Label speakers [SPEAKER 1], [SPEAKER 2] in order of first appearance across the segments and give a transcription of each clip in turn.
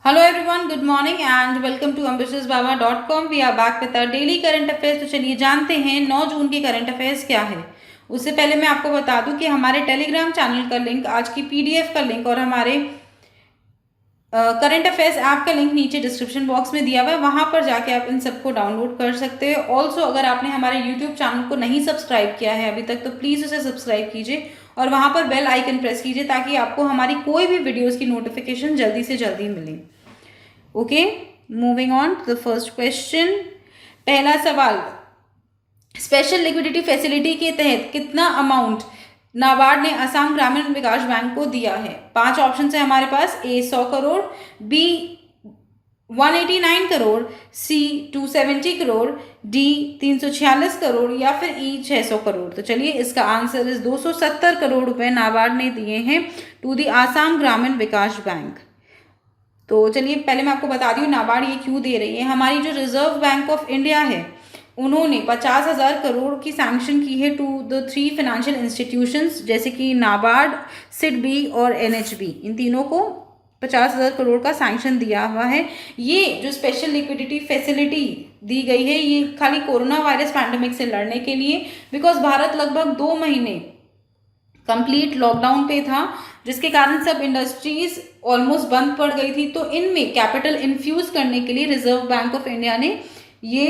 [SPEAKER 1] Hello everyone, good morning and welcome to ambitiousbaba.com. We are back with our daily current affairs. तो चलिए जानते हैं 9 जून के current affairs क्या है। उससे पहले मैं आपको बता दूं कि हमारे टेलीग्राम चैनल का लिंक, आज की पीडीएफ का लिंक और हमारे करंट अफेयर्स ऐप का लिंक नीचे डिस्क्रिप्शन बॉक्स में दिया हुआ है, वहां पर जाके आप इन सबको डाउनलोड कर सकते हैं। ऑल्सो अगर आपने हमारे यूट्यूब चैनल को नहीं सब्सक्राइब किया है अभी तक तो प्लीज़ उसे सब्सक्राइब कीजिए और वहां पर बेल आइकन प्रेस कीजिए ताकि आपको हमारी कोई भी वीडियोज़ की नोटिफिकेशन जल्दी से जल्दी मिले। Okay, moving on to the first question. पहला सवाल, स्पेशल लिक्विडिटी फैसिलिटी के तहत कितना अमाउंट नाबार्ड ने असम ग्रामीण विकास बैंक को दिया है। 5 ऑप्शन है हमारे पास। ए 100 करोड़, बी 189 करोड़, सी 270 करोड़, डी 346 करोड़ या फिर ई 600 करोड़। तो चलिए इसका आंसर इस 270 करोड़ रुपए नाबार्ड ने दिए हैं टू दी आसाम ग्रामीण विकास बैंक। तो चलिए पहले मैं आपको बता दी हूँ नाबार्ड ये क्यों दे रही है। हमारी जो रिजर्व बैंक ऑफ इंडिया है उन्होंने 50,000 करोड़ की सैंक्शन की है टू द 3 फाइनेंशियल इंस्टीट्यूशंस जैसे कि नाबार्ड, सिडबी और एनएचबी। इन तीनों को 50,000 करोड़ का सैंक्शन दिया हुआ है। ये जो स्पेशल लिक्विडिटी फैसिलिटी दी गई है ये खाली कोरोना वायरस पैंडेमिक से लड़ने के लिए, बिकॉज भारत लगभग 2 महीने कंप्लीट लॉकडाउन पे था जिसके कारण सब इंडस्ट्रीज ऑलमोस्ट बंद पड़ गई थी। तो इनमें कैपिटल इन्फ्यूज करने के लिए रिजर्व बैंक ऑफ इंडिया ने ये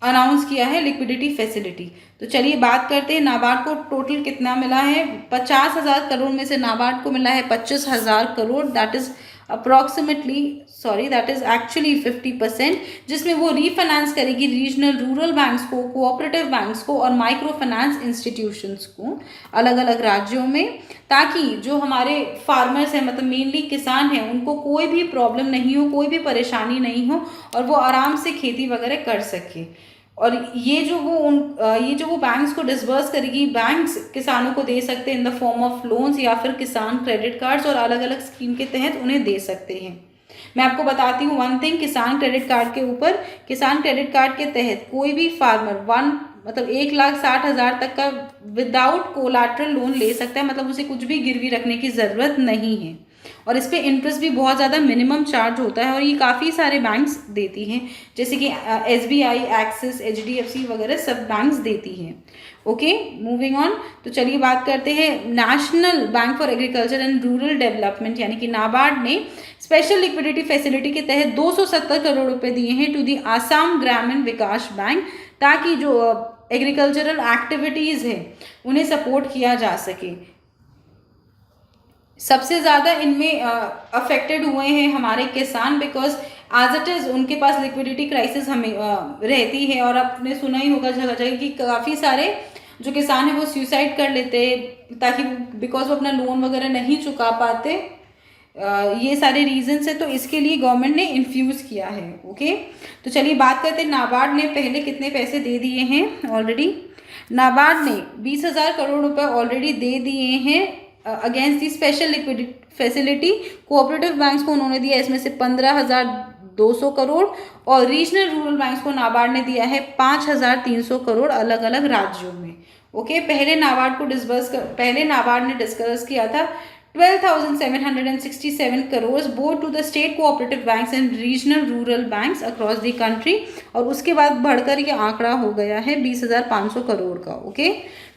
[SPEAKER 1] अनाउंस किया है लिक्विडिटी फैसिलिटी। तो चलिए बात करते हैं नाबार्ड को टोटल कितना मिला है। 50,000 करोड़ में से नाबार्ड को मिला है 25,000 crore, that is that is actually 50%, जिसमें वो रीफाइनेंस करेगी रीजनल रूरल बैंक्स को, कोऑपरेटिव बैंक्स को और माइक्रो फाइनेंस इंस्टीट्यूशंस को अलग अलग राज्यों में, ताकि जो हमारे फार्मर्स हैं मतलब मेनली किसान हैं उनको कोई भी प्रॉब्लम नहीं हो, कोई भी परेशानी नहीं हो और वो आराम से खेती वगैरह कर सके। और ये जो वो बैंक्स को डिसबर्स करेगी, बैंक्स किसानों को दे सकते हैं in the form of loans या फिर किसान क्रेडिट कार्ड्स और अलग अलग स्कीम के तहत उन्हें दे सकते हैं। मैं आपको बताती हूँ वन थिंग, किसान क्रेडिट कार्ड के ऊपर, किसान क्रेडिट कार्ड के तहत कोई भी फार्मर 1,60,000 तक का विदाउट कोलैटरल लोन ले सकता है, मतलब उसे कुछ भी गिरवी रखने की ज़रूरत नहीं है। और इस पर इंटरेस्ट भी बहुत ज़्यादा मिनिमम चार्ज होता है और ये काफ़ी सारे बैंक्स देती हैं जैसे कि एसबीआई, एक्सिस, एचडीएफसी वगैरह सब बैंक्स देती हैं। Okay, moving on. तो चलिए बात करते हैं national bank for agriculture and rural development यानी कि नाबार्ड ने स्पेशल लिक्विडिटी फैसिलिटी के तहत 270 करोड़ रुपए दिए हैं टू दी आसाम ग्रामीण विकास बैंक, ताकि जो एग्रीकल्चरल एक्टिविटीज़ है उन्हें सपोर्ट किया जा सके। सबसे ज़्यादा इनमें अफेक्टेड हुए हैं हमारे किसान, बिकॉज एज इट इज़ उनके पास लिक्विडिटी क्राइसिस हमें रहती है। और आपने सुना ही होगा जगह जगह कि काफ़ी सारे जो किसान हैं वो सुसाइड कर लेते हैं ताकि बिकॉज वो अपना लोन वगैरह नहीं चुका पाते। ये सारे रीजंस है, तो इसके लिए गवर्नमेंट ने इन्फ्यूज़ किया है। ओके, तो चलिए बात करते हैं नाबार्ड ने पहले कितने पैसे दे दिए हैं। ऑलरेडी नाबार्ड ने 20,000 करोड़ रुपए ऑलरेडी दे दिए हैं against the special liquidity facility. Cooperative banks को उन्होंने दिया इसमें से 15,200 करोड़ और रीजनल रूरल बैंक्स को नाबार्ड ने दिया है 5,300 करोड़ अलग अलग राज्यों में। ओके, पहले नाबार्ड ने डिस्कस किया था 12,767 crore both to the state cooperative banks and regional rural banks across the country, और उसके बाद बढ़कर ये आंकड़ा हो गया है 20,500 करोड़ का। ओके,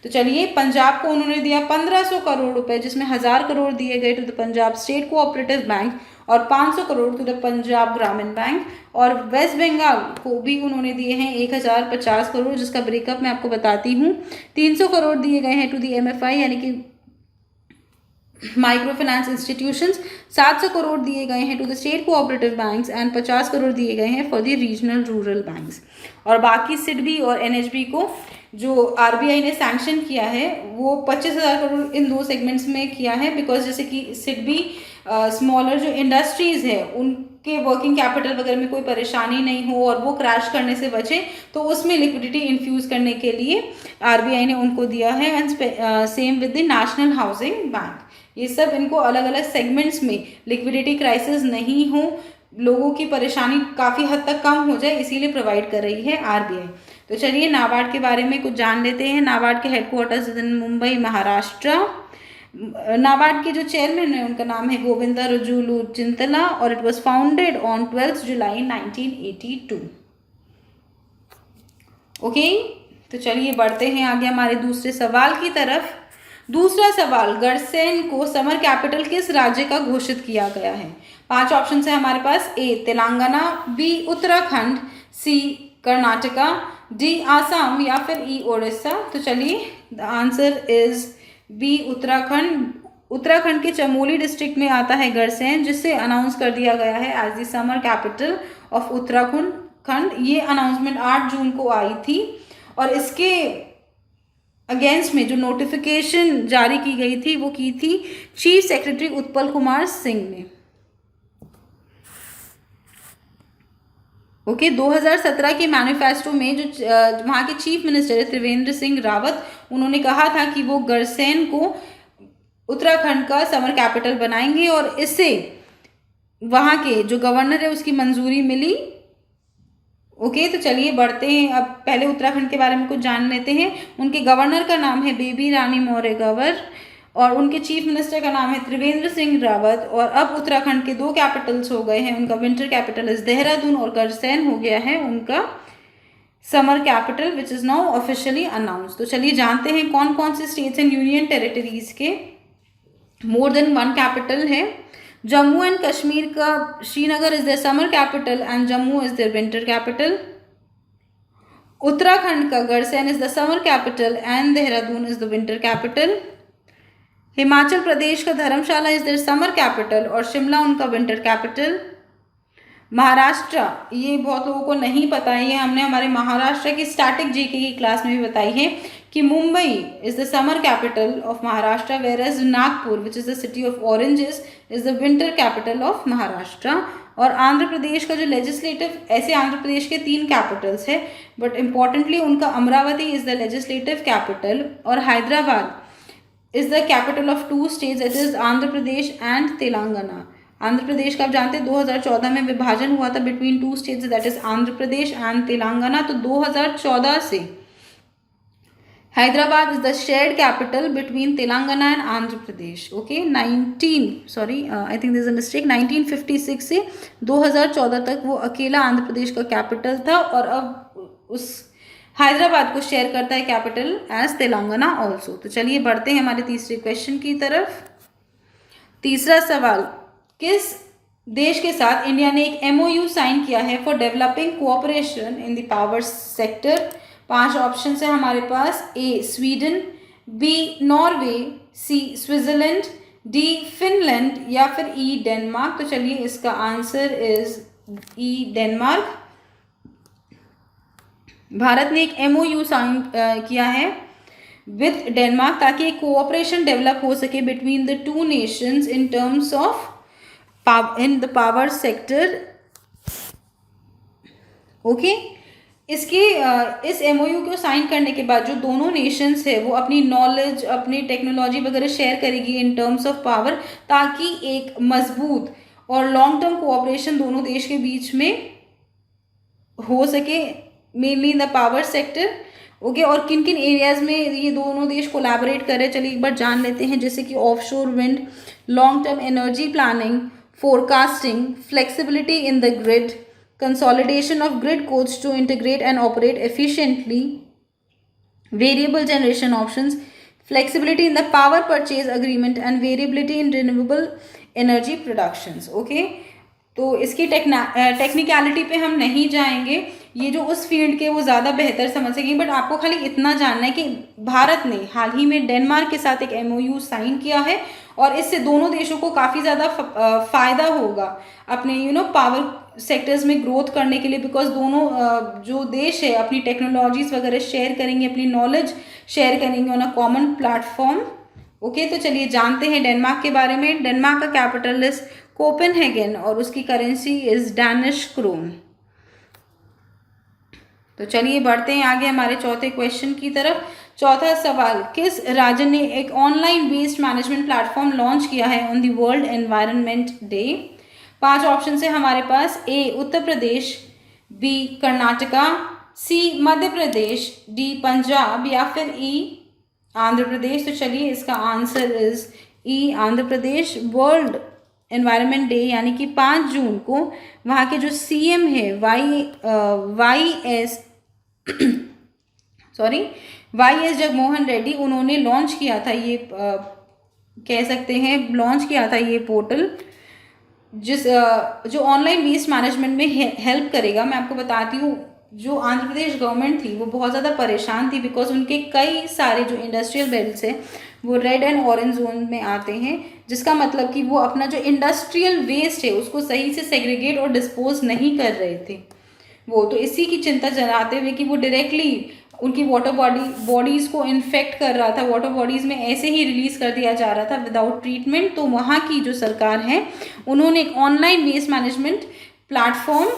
[SPEAKER 1] तो चलिए पंजाब को उन्होंने दिया 1,500 करोड़ रुपए, जिसमें 1,000 करोड़ दिए गए to the Punjab state cooperative bank और 500 करोड़ टू द पंजाब ग्रामीण बैंक। और वेस्ट बंगाल को भी उन्होंने दिए हैं 1,050 करोड़, जिसका ब्रेकअप मैं आपको बताती हूँ। 300 करोड़ दिए गए हैं टू दी एमएफआई यानी कि माइक्रो फाइनेंस इंस्टीट्यूशंस, 700 करोड़ दिए गए हैं to the state cooperative banks and 50 crore दिए गए हैं for the regional rural banks. और बाकी सिडबी और एनएचबी को जो आरबीआई ने सैंक्शन किया है वो 25,000 करोड़ इन 2 सेगमेंट्स में किया है, बिकॉज जैसे कि सिडबी स्मॉलर जो इंडस्ट्रीज़ है उनके वर्किंग कैपिटल वगैरह में कोई परेशानी नहीं हो और वो क्रैश करने से बचे, तो उसमें लिक्विडिटी इन्फ्यूज़ करने के लिए आरबीआई ने उनको दिया है। And same with the national housing bank. ये सब इनको अलग अलग सेगमेंट्स में लिक्विडिटी क्राइसिस नहीं हो, लोगों की परेशानी काफ़ी हद तक कम हो जाए, इसीलिए प्रोवाइड कर रही है आरबीआई। तो चलिए नाबार्ड के बारे में कुछ जान लेते हैं। नाबार्ड के हेडक्वार्टर्स इन मुंबई, महाराष्ट्र। नाबार्ड के जो चेयरमैन है उनका नाम है गोविंदा रजुलू चिंतला और it was founded on 12 July 1982। Okay, तो चलिए बढ़ते हैं आगे हमारे दूसरे सवाल की तरफ। दूसरा सवाल, गरसेन को समर कैपिटल किस राज्य का घोषित किया गया है? 5 ऑप्शन है हमारे पास। A Telangana, B Uttarakhand, C Karnataka, D Assam या फिर ई ओडिशा। तो चलिए the answer is B Uttarakhand. Uttarakhand के चमोली डिस्ट्रिक्ट में आता है गरसेन, जिसे अनाउंस कर दिया गया है as the summer capital of Uttarakhand. ये अनाउंसमेंट 8 जून को आई थी और इसके अगेंस्ट में जो नोटिफिकेशन जारी की गई थी वो की थी चीफ सेक्रेटरी उत्पल कुमार सिंह ने। ओके, 2017 के मैनिफेस्टो में जो वहाँ के चीफ मिनिस्टर है त्रिवेंद्र सिंह रावत, उन्होंने कहा था कि वो गरसेन को उत्तराखंड का समर कैपिटल बनाएंगे और इससे वहाँ के जो गवर्नर है उसकी मंजूरी मिली। ओके, तो चलिए बढ़ते हैं। अब पहले उत्तराखंड के बारे में कुछ जान लेते हैं। उनके गवर्नर का नाम है बेबी रानी मौर्य गवर और उनके चीफ मिनिस्टर का नाम है त्रिवेंद्र सिंह रावत। और अब उत्तराखंड के 2 कैपिटल्स हो गए हैं। उनका विंटर कैपिटल इज देहरादून और गरसेन हो गया है उनका summer capital which is now officially announce. तो चलिए जानते हैं कौन कौन से स्टेट्स एंड यूनियन टेरिटरीज के मोर देन 1 कैपिटल है। जम्मू एंड कश्मीर का Srinagar is their summer capital and Jammu is their winter capital. Uttarakhand का Gairsain is the summer capital and Dehradun is the winter capital. Himachal Pradesh का Dharamshala is their summer capital और शिमला उनका विंटर कैपिटल। महाराष्ट्र, ये बहुत लोगों को नहीं पता है, ये हमने हमारे महाराष्ट्र की स्टैटिक जीके की क्लास में भी बताई है कि Mumbai is the summer capital of Maharashtra whereas Nagpur which is the city of oranges is the winter capital of Maharashtra. और आंध्र प्रदेश का जो लेजिस्लेटिव, ऐसे आंध्र प्रदेश के 3 कैपिटल्स है बट इम्पॉर्टेंटली उनका Amaravati is the legislative capital और Hyderabad is the capital of 2 states it is Andhra Pradesh and Telangana. Andhra Pradesh का आप जानते हैं 2014 में विभाजन हुआ था between 2 states that is Andhra Pradesh and Telangana. तो 2014 से Hyderabad is the shared capital between Telangana and Andhra Pradesh. Okay, 1956 से 2014 तक वो अकेला आंध्र प्रदेश का कैपिटल था और अब उस हैदराबाद को शेयर करता है कैपिटल एज तेलंगाना ऑल्सो। तो चलिए बढ़ते हैं हमारे तीसरे क्वेश्चन की तरफ। तीसरा सवाल, किस देश के साथ इंडिया ने एक MOU साइन किया है for developing cooperation in the power sector? 5 option है हमारे पास। ए स्वीडन, बी नॉर्वे, सी स्विट्जरलैंड, डी फिनलैंड या फिर ई डेनमार्क। तो चलिए इसका answer is E Denmark. Bharat ने एक MOU साइन किया है विथ डेनमार्क ताकि एक कोऑपरेशन डेवलप हो सके between the 2 Nations in terms of in the power sector. Okay, इसके इस MOU को साइन करने के बाद जो दोनों नेशंस है वो अपनी नॉलेज, अपनी टेक्नोलॉजी वगैरह शेयर करेगी इन टर्म्स ऑफ पावर, ताकि एक मजबूत और लॉन्ग टर्म कोऑपरेशन दोनों देश के बीच में हो सके, mainly in the power sector. Okay, और किन किन एरियाज में ये दोनों देश कोलैबोरेट करें चलिए एक बार जान लेते हैं। जैसे कि offshore wind, long term energy planning, forecasting, flexibility in the grid, consolidation of grid codes to integrate and operate efficiently, variable generation options, flexibility in the power purchase agreement and variability in renewable energy productions. Okay, तो इसकी technicality पे हम नहीं जाएंगे, ये जो उस field के वो ज़्यादा बेहतर समझ सकेंगे, बट आपको खाली इतना जानना है कि भारत ने हाल ही में डेनमार्क के साथ एक MOU साइन किया है और इससे दोनों देशों को काफ़ी ज़्यादा फ़ायदा होगा अपने पावर सेक्टर्स में ग्रोथ करने के लिए, बिकॉज दोनों जो देश है अपनी टेक्नोलॉजीज़ वगैरह शेयर करेंगे, अपनी नॉलेज शेयर करेंगे on a common platform. Okay, तो चलिए जानते हैं डेनमार्क के बारे में। डेनमार्क का कैपिटल इज कोपेनहेगन और उसकी करेंसी इज डैनिश क्रोन। तो चलिए बढ़ते हैं आगे हमारे चौथे क्वेश्चन की तरफ। चौथा सवाल, किस राज्य ने एक online based management platform launch किया है on the world environment day? 5 option है हमारे पास। ए उत्तर प्रदेश, बी कर्नाटका, सी मध्य प्रदेश, डी पंजाब या फिर ई आंध्र प्रदेश। तो चलिए इसका answer is E, Andhra Pradesh. World environment day यानी कि 5 जून को वहाँ के जो सीएम है वाई एस जगमोहन रेड्डी, उन्होंने लॉन्च किया था ये कह सकते हैं लॉन्च किया था ये पोर्टल, जो ऑनलाइन वेस्ट मैनेजमेंट में हेल्प करेगा। मैं आपको बताती हूँ, जो आंध्र प्रदेश गवर्नमेंट थी वो बहुत ज़्यादा परेशान थी, बिकॉज उनके कई सारे जो इंडस्ट्रियल बेल्ट्स है वो रेड एंड ऑरेंज जोन में आते हैं, जिसका मतलब कि वो अपना जो इंडस्ट्रियल वेस्ट है उसको सही से सेग्रीगेट और डिस्पोज नहीं कर रहे थे वो। तो इसी की चिंता जताते हुए कि वो डायरेक्टली उनकी वाटर बॉडीज़ को इन्फेक्ट कर रहा था, वाटर बॉडीज़ में ऐसे ही रिलीज़ कर दिया जा रहा था विदाउट ट्रीटमेंट। तो वहाँ की जो सरकार है उन्होंने एक online waste management platform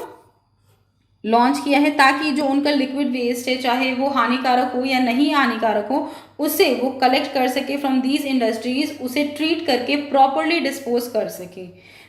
[SPEAKER 1] launch किया है, ताकि जो उनका लिक्विड वेस्ट है, चाहे वो हानिकारक हो या नहीं हानिकारक हो, उसे वो कलेक्ट कर सके फ्रॉम दीज इंडस्ट्रीज़, उसे ट्रीट करके प्रॉपरली डिस्पोज कर सके।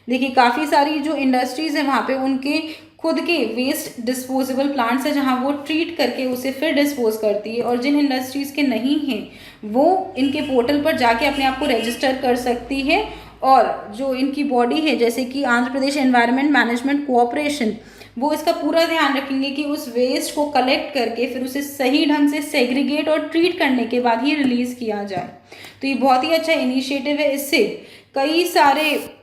[SPEAKER 1] देखिए काफ़ी सारी जो इंडस्ट्रीज़ हैं वहाँ पे उनके खुद के वेस्ट डिस्पोजेबल प्लांट्स हैं, जहाँ वो ट्रीट करके उसे फिर डिस्पोज करती है। और जिन इंडस्ट्रीज़ के नहीं हैं वो इनके पोर्टल पर जाके अपने आप को रजिस्टर कर सकती है, और जो इनकी बॉडी है जैसे कि Andhra Pradesh environment management cooperation, वो इसका पूरा ध्यान रखेंगे कि उस वेस्ट को कलेक्ट करके फिर उसे सही ढंग से सेग्रीगेट और ट्रीट करने के बाद ही रिलीज़ किया जाए। तो ये बहुत ही अच्छा इनिशिएटिव है, इससे कई सारे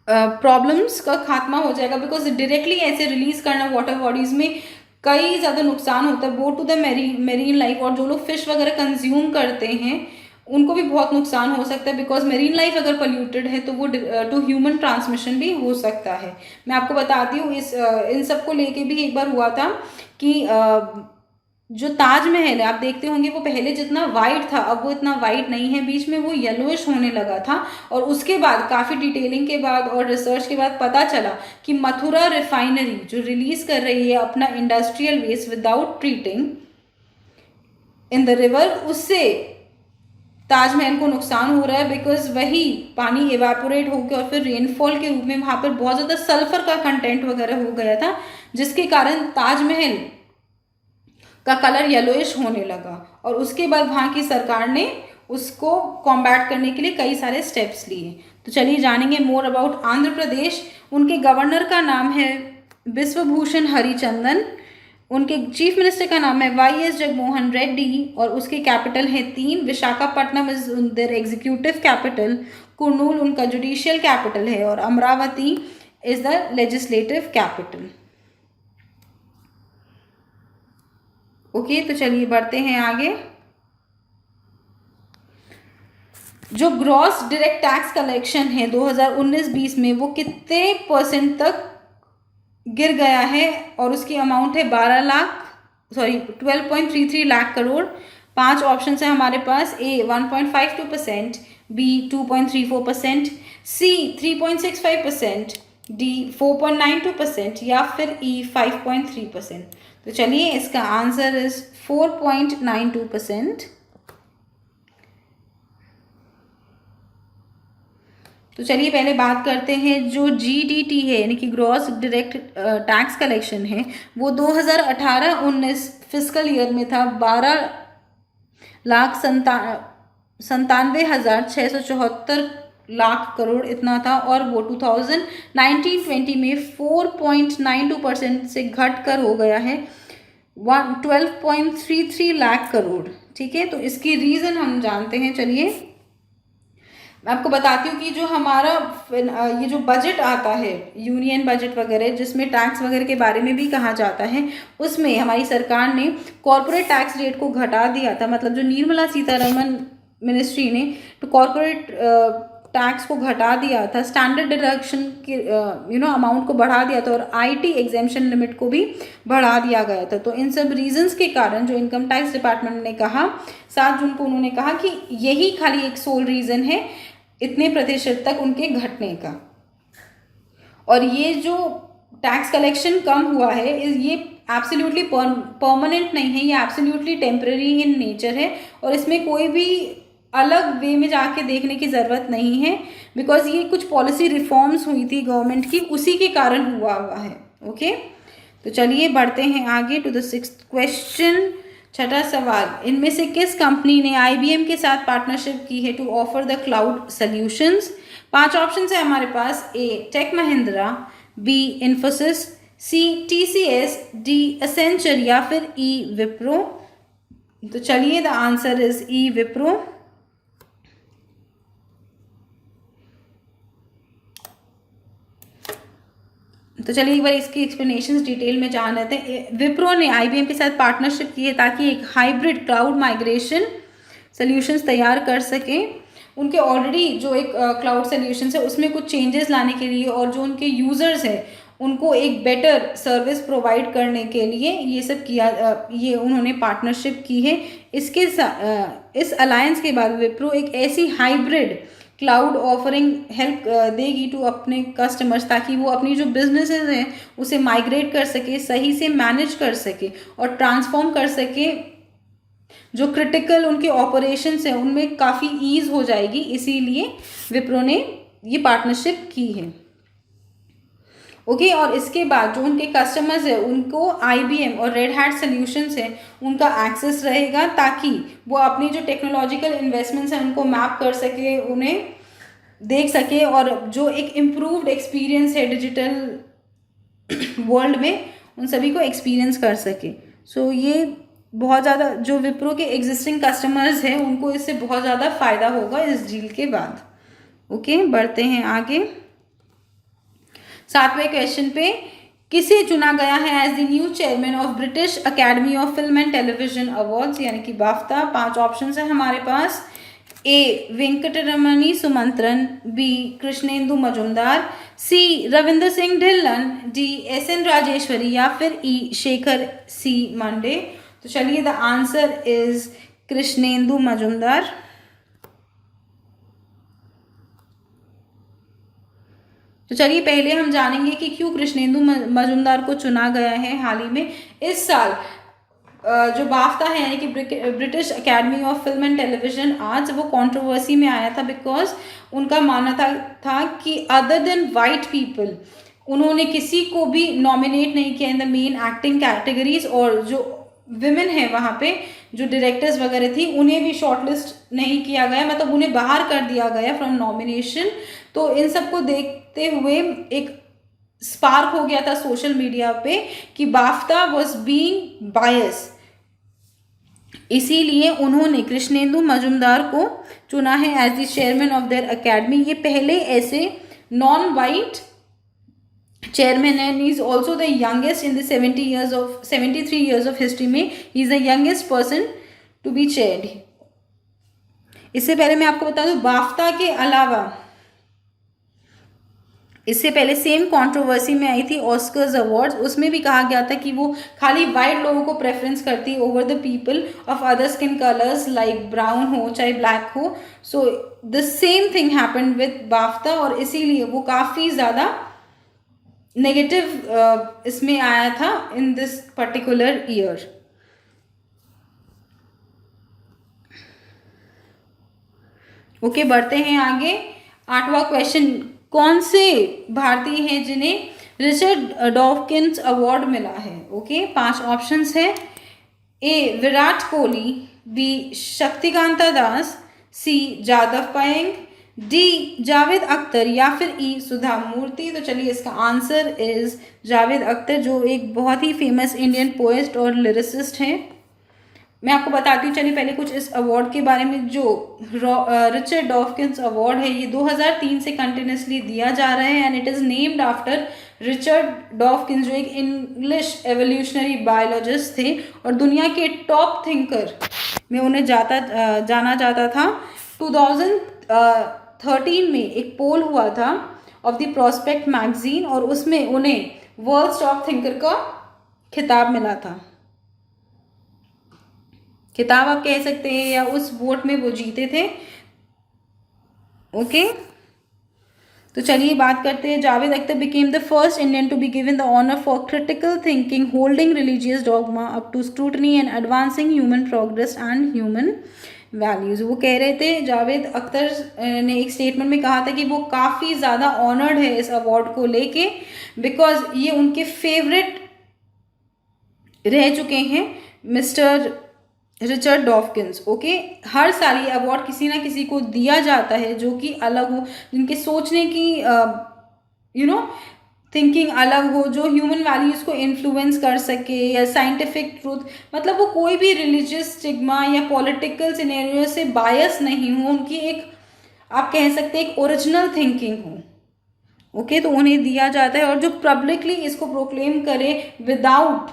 [SPEAKER 1] प्रॉब्लम्स का खात्मा हो जाएगा, बिकॉज डायरेक्टली ऐसे रिलीज़ करना वाटर बॉडीज़ में कई ज़्यादा नुकसान होता है, both to the marine life, और जो लोग फिश वगैरह कंज्यूम करते हैं उनको भी बहुत नुकसान हो सकता है, बिकॉज मेरीन लाइफ अगर पोल्यूटेड है तो वो टू ह्यूमन ट्रांसमिशन भी हो सकता है। मैं आपको बताती हूँ इन सब को लेके भी एक बार हुआ था कि जो ताजमहल है आप देखते होंगे वो पहले जितना वाइट था अब वो इतना वाइट नहीं है, बीच में वो येलोइश होने लगा था। और उसके बाद काफ़ी डिटेलिंग के बाद और रिसर्च के बाद पता चला कि मथुरा रिफाइनरी जो रिलीज़ कर रही है अपना industrial waste without treating in the river, उससे ताजमहल को नुकसान हो रहा है, बिकॉज वही पानी इवेपोरेट होकर और फिर रेनफॉल के रूप में वहाँ पर बहुत ज़्यादा सल्फर का कंटेंट वगैरह हो गया था, जिसके कारण ताजमहल का कलर येलोइश होने लगा। और उसके बाद वहाँ की सरकार ने उसको कॉम्बैट करने के लिए कई सारे स्टेप्स लिए। तो चलिए जानेंगे मोर अबाउट आंध्र प्रदेश। उनके गवर्नर का नाम है बिश्वभूषण हरिचंदन, उनके चीफ मिनिस्टर का नाम है वाई एस जगमोहन रेड्डी, और उसके कैपिटल है 3, Visakhapatnam is their executive capital, Kurnool उनका जुडिशियल कैपिटल है, और Amaravati is the legislative capital. Okay तो चलिए बढ़ते हैं आगे। जो ग्रॉस डायरेक्ट टैक्स कलेक्शन है 2019-20 में वो कितने % तक गिर गया है, और उसकी अमाउंट है 12.33 लाख करोड़। 5 ऑप्शन है हमारे पास, ए 1.52%, बी 2.34%, सी 3.65%, डी 4.92% या फिर ई 5.3%। तो चलिए इसका आंसर इज 4.92%। तो चलिए पहले बात करते हैं जो GDT है यानी कि ग्रॉस डायरेक्ट टैक्स कलेक्शन है, वो 2018-19 फिस्कल ईयर में था 12,97,674 लाख करोड़ इतना था, और वो 2019-20 में 4.92% से घट कर हो गया है 12.33 लाख करोड़। ठीक है, तो इसकी रीज़न हम जानते हैं। चलिए मैं आपको बताती हूँ कि जो हमारा ये जो बजट आता है यूनियन बजट वगैरह, जिसमें टैक्स वगैरह के बारे में भी कहा जाता है, उसमें हमारी सरकार ने कॉर्पोरेट टैक्स रेट को घटा दिया था। मतलब जो निर्मला सीतारमन मिनिस्ट्री ने तो कॉर्पोरेट टैक्स को घटा दिया था, स्टैंडर्ड डिडक्शन के अमाउंट को बढ़ा दिया था, और IT एग्जेम्पशन लिमिट को भी बढ़ा दिया गया था। तो इन सब रीजंस के कारण जो इनकम टैक्स डिपार्टमेंट ने कहा 7 जून को, उन्होंने कहा कि यही खाली एक सोल रीज़न है इतने प्रतिशत तक उनके घटने का। और ये जो टैक्स कलेक्शन कम हुआ है ये एब्सोल्युटली परमानेंट नहीं है, ये एब्सोल्युटली टेम्पररी इन नेचर है, और इसमें कोई भी अलग वे में जाके देखने की ज़रूरत नहीं है, बिकॉज ये कुछ पॉलिसी रिफॉर्म्स हुई थी गवर्नमेंट की, उसी के कारण हुआ है। ओके तो चलिए बढ़ते हैं आगे टू द 6th क्वेश्चन। छठा सवाल, इनमें से किस कंपनी ने IBM के साथ पार्टनरशिप की है to offer the cloud solutions? 5 option है हमारे पास। A Tech Mahindra, B Infosys, C TCS, D Accenture या फिर ई विप्रो। तो चलिए the answer is E Wipro. तो चलिए एक बार इसकी एक्सप्लेनेशंस डिटेल में जान लेते हैं। विप्रो ने IBM के साथ पार्टनरशिप की है ताकि एक हाइब्रिड क्लाउड माइग्रेशन सॉल्यूशंस तैयार कर सके। उनके ऑलरेडी जो एक क्लाउड सॉल्यूशंस है उसमें कुछ चेंजेस लाने के लिए और जो उनके यूज़र्स हैं उनको एक बेटर सर्विस प्रोवाइड करने के लिए ये सब किया, ये उन्होंने पार्टनरशिप की है। इस अलायंस के बाद विप्रो एक ऐसी हाइब्रिड क्लाउड ऑफरिंग हेल्प देगी टू अपने कस्टमर्स, ताकि वो अपनी जो बिजनेसेस हैं उसे माइग्रेट कर सके, सही से मैनेज कर सके और ट्रांसफॉर्म कर सके। जो क्रिटिकल उनके ऑपरेशंस हैं उनमें काफ़ी ईज हो जाएगी, इसीलिए विप्रो ने ये पार्टनरशिप की है। ओके और इसके बाद जो उनके कस्टमर्स है उनको IBM और रेड हैट सॉल्यूशंस है उनका एक्सेस रहेगा, ताकि वो अपनी जो टेक्नोलॉजिकल इन्वेस्टमेंट्स हैं उनको मैप कर सके, उन्हें देख सके और जो एक इम्प्रूव्ड एक्सपीरियंस है डिजिटल वर्ल्ड में उन सभी को एक्सपीरियंस कर सके। सो ये बहुत ज़्यादा जो विप्रो के एग्जिस्टिंग कस्टमर्स हैं उनको इससे बहुत ज़्यादा फ़ायदा होगा इस डील के बाद। ओके बढ़ते हैं आगे। 7वें क्वेश्चन पे, किसे चुना गया है as the new chairman of British Academy of Film and Television Awards यानी कि बाफ्ता? 5 ऑप्शन है हमारे पास। A Venkataramani Sumantran, B Krishnendu Majumdar, C Ravindra Singh Dhillon, D SN Rajeshwari या फिर ई शेखर C मंडे। तो चलिए the answer is Krishnendu Majumdar. तो चलिए पहले हम जानेंगे कि क्यों कृष्णेंदु मजुमदार को चुना गया है हाल ही में। इस साल जो बाफ्ता है यानी कि British Academy of Film and television arts, वो कंट्रोवर्सी में आया था बिकॉज उनका मानना था कि अदर देन वाइट पीपल उन्होंने किसी को भी नॉमिनेट नहीं किया in the main acting categories, और जो विमेन है वहाँ पे जो डायरेक्टर्स वगैरह थी उन्हें भी शॉर्टलिस्ट नहीं किया गया, मतलब उन्हें बाहर कर दिया गया फ्रॉम नॉमिनेशन। तो इन सब को देखते हुए एक स्पार्क हो गया था सोशल मीडिया पे कि बाफ्ता वॉज बीइंग बायस, इसीलिए उन्होंने कृष्णेंदु मजुमदार को चुना है as the chairman of their academy. ये पहले ऐसे non white chairman and he is also the youngest in the 73 years of history में he is the youngest person to be chaired. इससे पहले मैं आपको बता दूं बाफ्ता के अलावा इससे पहले सेम कंट्रोवर्सी में आई थी ऑस्कर्स अवार्ड्स, उसमें भी कहा गया था कि वो खाली वाइट लोगों को प्रेफरेंस करती over the people of other skin colours like brown हो चाहे ब्लैक हो। So the same thing happened with बाफ्ता और इसीलिए वो काफ़ी ज़्यादा नेगेटिव इसमें आया था in this particular year. Okay बढ़ते हैं आगे। 8वां क्वेश्चन, कौन से भारतीय हैं जिन्हें रिचर्ड डॉकिंस अवार्ड मिला है? ओके 5 ऑप्शंस है। ए विराट कोहली, बी शक्तिकांता दास, सी जादव पायेंग, डी जावेद अख्तर या फिर ई सुधा मूर्ति। तो चलिए इसका आंसर इज जावेद अख्तर, जो एक बहुत ही फेमस इंडियन पोएट और लिरिसिस्ट हैं। मैं आपको बताती हूँ, चलिए पहले कुछ इस अवार्ड के बारे में। जो रिचर्ड डॉकिंस अवार्ड है ये 2003 से कंटिन्यूसली दिया जा रहा है and it is named after Richard Dawkins, जो एक इंग्लिश एवोल्यूशनरी बायोलॉजिस्ट थे और दुनिया के टॉप थिंकर में उन्हें जाना जाता था। 2013 में एक पोल हुआ था ऑफ द प्रोस्पेक्ट मैगजीन और उसमें उन्हें वर्ल्ड टॉप थिंकर का खिताब मिला था। खिताब आप कह सकते हैं या उस वोट में वो जीते थे। ओके तो चलिए बात करते हैं। Javed Akhtar became the first Indian to be given the honour for critical thinking, holding religious dogma up to scrutiny and advancing human progress and human values. वो कह रहे थे, जावेद अख्तर ने एक स्टेटमेंट में कहा था कि वो काफ़ी ज़्यादा ऑनर्ड है इस अवार्ड को लेके बिकॉज ये उनके फेवरेट रह चुके हैं मिस्टर रिचर्ड डॉकिंस। ओके, हर साल ये अवार्ड किसी ना किसी को दिया जाता है जो कि अलग हो, जिनके सोचने की थिंकिंग अलग हो, जो ह्यूमन वैल्यूज़ को इन्फ्लुएंस कर सके, या साइंटिफिक ट्रूथ, मतलब वो कोई भी रिलीजियस स्टिग्मा या पॉलिटिकल सिनेरियो से बायस नहीं हो, उनकी एक, आप कह सकते हैं, एक ओरिजिनल थिंकिंग हो। ओके, तो उन्हें दिया जाता है, और जो पब्लिकली इसको प्रोक्लेम करे विदाउट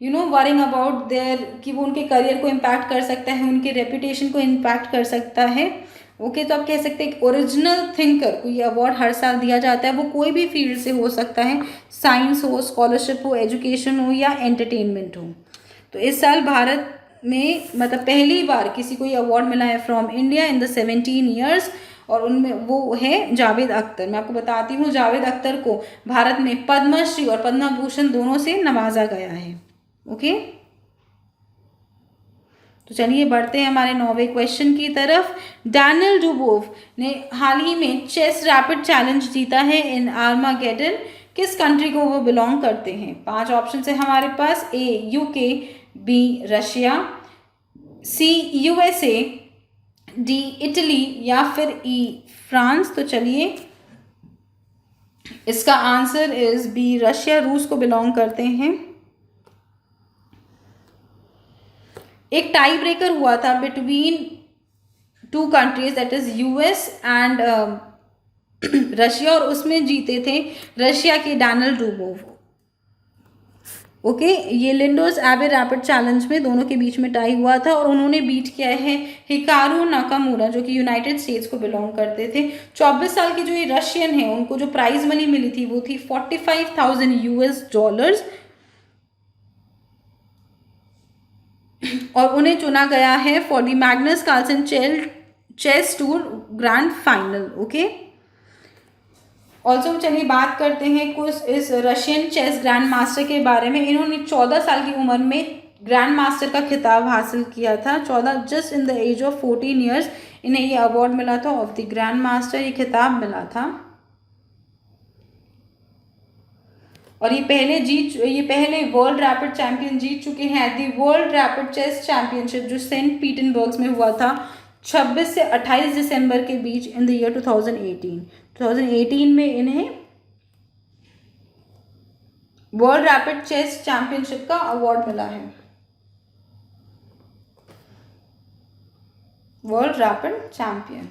[SPEAKER 1] वरिंग अबाउट देयर, कि वो उनके करियर को इम्पैक्ट कर सकता है, उनके रेपुटेशन को इम्पैक्ट कर सकता है। ओके, तो आप कह सकते हैं एक ओरिजिनल थिंकर को ये अवार्ड हर साल दिया जाता है। वो कोई भी फील्ड से हो सकता है, साइंस हो, स्कॉलरशिप हो, एजुकेशन हो, या एंटरटेनमेंट हो। तो इस साल भारत में मतलब पहली बार किसी को ये अवार्ड मिला है from India in the 17 years, और उनमें वो है जावेद अख्तर। मैं आपको बताती हूँ, जावेद अख्तर को भारत में पद्मश्री और पद्म भूषण दोनों से नवाजा गया है। ओके, तो चलिए बढ़ते हैं हमारे 9वें क्वेश्चन की तरफ। डैनियल डुबोव ने हाल ही में चेस रैपिड चैलेंज जीता है इन आर्मागेडन। किस कंट्री को वो बिलोंग करते हैं? 5 ऑप्शन है हमारे पास। A UK, B Russia, C USA, D Italy, या फिर ई फ्रांस। तो चलिए इसका आंसर इज बी रशिया, रूस को बिलोंग करते हैं। एक टाई ब्रेकर हुआ था between 2 countries, that is US and Russia, और उसमें जीते थे रशिया के डैनियल डुबोव। ओके, ये लिंडोस एबे रैपिड चैलेंज में दोनों के बीच में टाई हुआ था, और उन्होंने बीट किया है हिकारू नाकामुरा, जो कि यूनाइटेड स्टेट्स को बिलोंग करते थे। 24 साल की जो ये रशियन है, उनको जो प्राइज मनी मिली थी वो थी $45,000, और उन्हें चुना गया है for the Magnus Carlsen chess tour grand final. Okay, also चलिए बात करते हैं कुछ इस रशियन चेस ग्रैंड मास्टर के बारे में। इन्होंने 14 साल की उम्र में ग्रैंड मास्टर का खिताब हासिल किया था। 14, just in the age of 14 years इन्हें ये अवार्ड मिला था ऑफ द ग्रैंड मास्टर, ये खिताब मिला था। और ये पहले वर्ल्ड रैपिड चैंपियन जीत चुके हैं at the world rapid chess championship, जो सेंट पीटर्सबर्ग में हुआ था 26 से 28 दिसंबर के बीच इन द ईयर 2018 में इन्हें वर्ल्ड रैपिड चेस चैंपियनशिप का अवार्ड मिला है, वर्ल्ड रैपिड चैंपियन।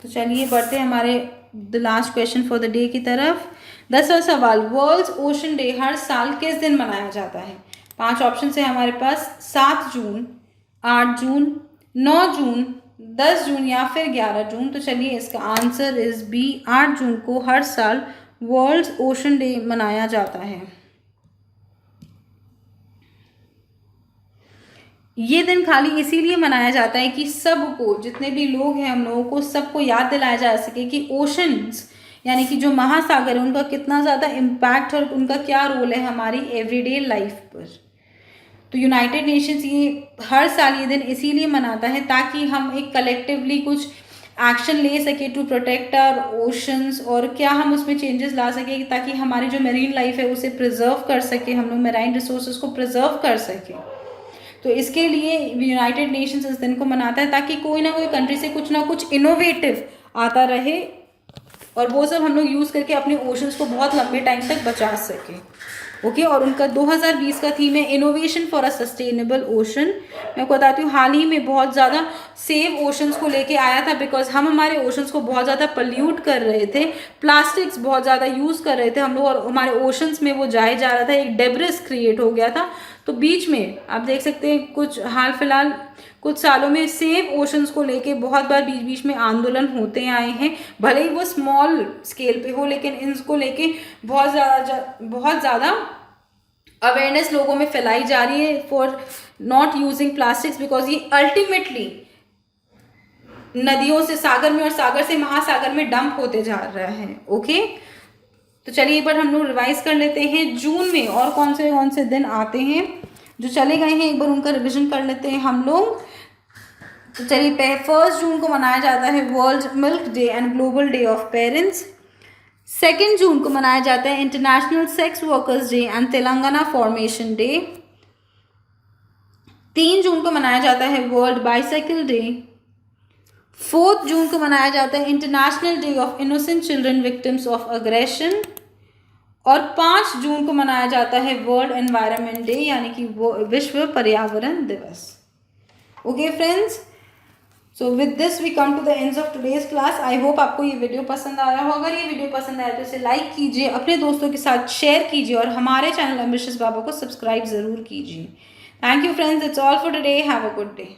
[SPEAKER 1] तो चलिए बढ़ते हैं हमारे the last question for the day की तरफ। 10वां सवाल, वर्ल्ड ओशन डे हर साल किस दिन मनाया जाता है? 5 ऑप्शन है हमारे पास। 7 जून, 8 जून, 9 जून, 10 जून, या फिर 11 जून। तो चलिए इसका आंसर इज बी, 8 जून को हर साल वर्ल्ड ओशन डे मनाया जाता है। ये दिन खाली इसीलिए मनाया जाता है कि सबको, जितने भी लोग हैं हम लोगों को, सबको याद दिलाया जा सके कि ओशंस यानी कि जो महासागर है उनका कितना ज़्यादा इम्पैक्ट और उनका क्या रोल है हमारी एवरीडे लाइफ पर। तो यूनाइटेड नेशंस ये हर साल ये दिन इसीलिए मनाता है ताकि हम एक कलेक्टिवली कुछ एक्शन ले सके टू प्रोटेक्ट आवर ओशंस, और क्या हम उसमें चेंजेस ला सके ताकि हमारी जो मेरीन लाइफ है उसे प्रिजर्व कर सके, हम लोग मेराइन रिसोर्सेज को प्रिजर्व कर सकें। तो इसके लिए यूनाइटेड नेशंस इस दिन को मनाता है ताकि कोई ना कोई कंट्री से कुछ ना कुछ इनोवेटिव आता रहे, और वो सब हम लोग यूज़ करके अपने ओशंस को बहुत लंबे टाइम तक बचा सकें। ओके, और उनका 2020 का थीम है innovation for a sustainable ocean. मैं आपको बताती हूँ, हाल ही में बहुत ज़्यादा सेव ओशंस को लेके आया था, बिकॉज हम हमारे ओशंस को बहुत ज़्यादा पल्यूट कर रहे थे, प्लास्टिक्स बहुत ज़्यादा यूज़ कर रहे थे हम लोग, और हमारे ओशंस में वो जाए जा रहा था, एक डेब्रिस क्रिएट हो गया था। तो बीच में आप देख सकते हैं कुछ हाल फिलहाल कुछ सालों में सेव ओशंस को लेके बहुत बार बीच बीच में आंदोलन होते आए हैं, भले ही वो स्मॉल स्केल पे हो, लेकिन इनको लेके बहुत ज़्यादा अवेयरनेस लोगों में फैलाई जा रही है for not using plastics, because ये अल्टीमेटली नदियों से सागर में और सागर से महासागर में डंप होते जा रहा है। ओके, तो चलिए एक बार हम लोग रिवाइज कर लेते हैं जून में और कौन से दिन आते हैं जो चले गए हैं, एक बार उनका रिविजन कर लेते हैं हम लोग। तो चलिए 1 जून को मनाया जाता है world milk day and global day of parents. 2 जून को मनाया जाता है international sex workers day and Telangana formation day. 3 जून को मनाया जाता है वर्ल्ड बाइसाइकिल डे। 4 जून को मनाया जाता है international day of innocent children victims of aggression. और 5 जून को मनाया जाता है वर्ल्ड एनवायरनमेंट डे यानी कि वो विश्व पर्यावरण दिवस। Okay friends, so with this we come to the end of today's class. I hope आपको ये वीडियो पसंद आया हो। अगर ये वीडियो पसंद आया तो इसे लाइक कीजिए, अपने दोस्तों के साथ शेयर कीजिए और हमारे चैनल एम्बिशियस बाबा को सब्सक्राइब ज़रूर कीजिए। Thank you friends, it's all for today. Have a good day.